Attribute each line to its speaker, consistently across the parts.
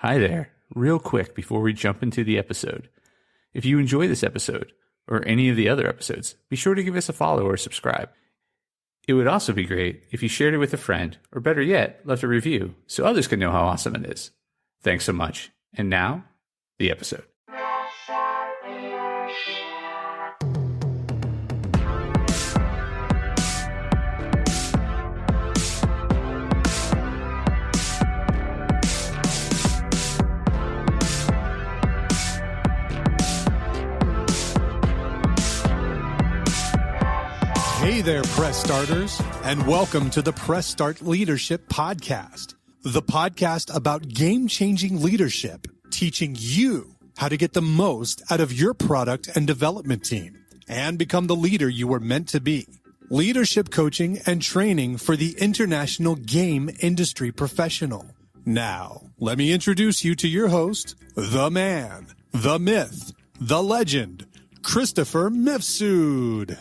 Speaker 1: Hi there. Real quick before we jump into the episode. If you enjoy this episode, or any of the other episodes, be sure to give us a follow or subscribe. It would also be great if you shared it with a friend, or better yet, left a review so others can know how awesome it is. Thanks so much. And now, the episode.
Speaker 2: Hey there, Press Starters, and welcome to the Press Start Leadership Podcast, the podcast about game-changing leadership, teaching you how to get the most out of your product and development team and become the leader you were meant to be. Leadership coaching and training for the international game industry professional. Now, let me introduce you to your host, the man, the myth, the legend, Christopher Mifsud.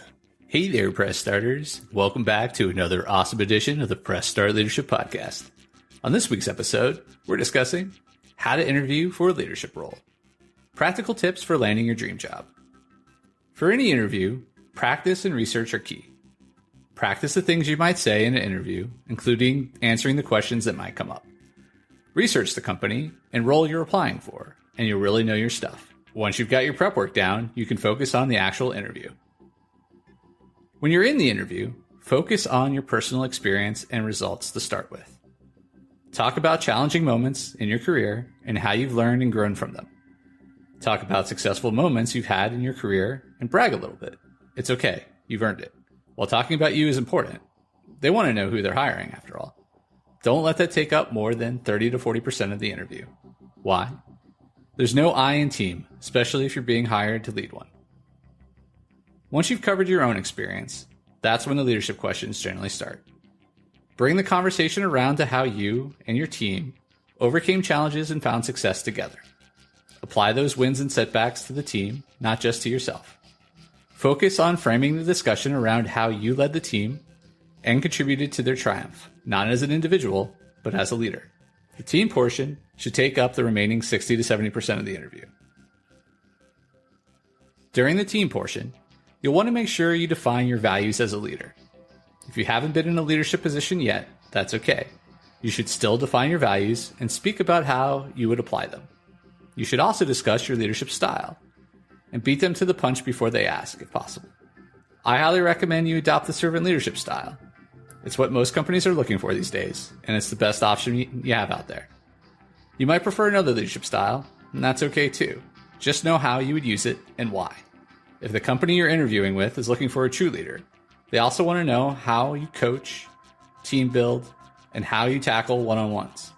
Speaker 1: Hey there, Press Starters. Welcome back to another awesome edition of the Press Start Leadership Podcast. On this week's episode, we're discussing how to interview for a leadership role. Practical tips for landing your dream job. For any interview, practice and research are key. Practice the things you might say in an interview, including answering the questions that might come up. Research the company and role you're applying for, and you'll really know your stuff. Once you've got your prep work down, you can focus on the actual interview. When you're in the interview, focus on your personal experience and results to start with. Talk about challenging moments in your career and how you've learned and grown from them. Talk about successful moments you've had in your career and brag a little bit. It's okay, you've earned it. While talking about you is important, they want to know who they're hiring after all. Don't let that take up more than 30 to 40% of the interview. Why? There's no I in team, especially if you're being hired to lead one. Once you've covered your own experience, that's when the leadership questions generally start. Bring the conversation around to how you and your team overcame challenges and found success together. Apply those wins and setbacks to the team, not just to yourself. Focus on framing the discussion around how you led the team and contributed to their triumph, not as an individual, but as a leader. The team portion should take up the remaining 60 to 70% of the interview. During the team portion, you'll want to make sure you define your values as a leader. If you haven't been in a leadership position yet, that's okay. You should still define your values and speak about how you would apply them. You should also discuss your leadership style and beat them to the punch before they ask, if possible. I highly recommend you adopt the servant leadership style. It's what most companies are looking for these days, and it's the best option you have out there. You might prefer another leadership style, and that's okay too. Just know how you would use it and why. If the company you're interviewing with is looking for a true leader, they also want to know how you coach, team build, and how you tackle one-on-ones.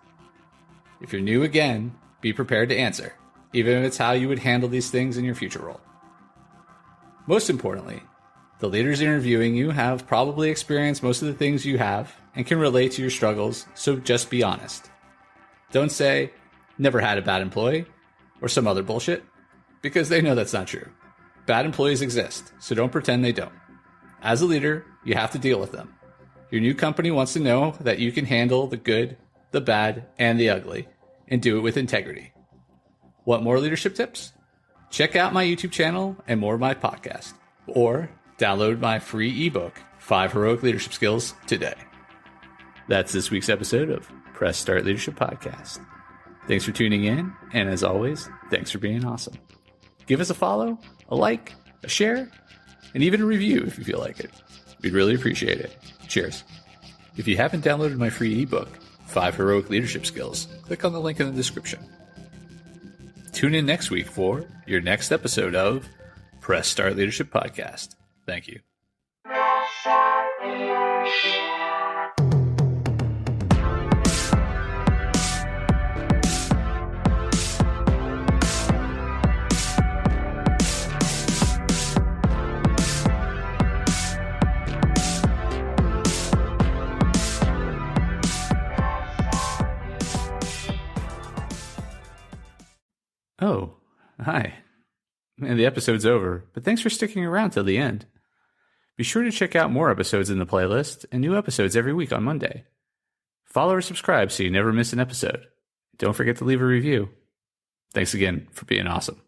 Speaker 1: If you're new again, be prepared to answer, even if it's how you would handle these things in your future role. Most importantly, the leaders interviewing you have probably experienced most of the things you have and can relate to your struggles, so just be honest. Don't say, never had a bad employee, or some other bullshit, because they know that's not true. Bad employees exist, so don't pretend they don't. As a leader, you have to deal with them. Your new company wants to know that you can handle the good, the bad, and the ugly, and do it with integrity. Want more leadership tips? Check out my YouTube channel and more of my podcast, or download my free ebook, 5 Heroic Leadership Skills, today. That's this week's episode of Press Start Leadership Podcast. Thanks for tuning in, and as always, thanks for being awesome. Give us a follow, a like, a share, and even a review if you feel like it. We'd really appreciate it. Cheers. If you haven't downloaded my free ebook, 5 Heroic Leadership Skills, click on the link in the description. Tune in next week for your next episode of Press Start Leadership Podcast. Thank you. Oh, hi. And the episode's over, but thanks for sticking around till the end. Be sure to check out more episodes in the playlist and new episodes every week on Monday. Follow or subscribe so you never miss an episode. Don't forget to leave a review. Thanks again for being awesome.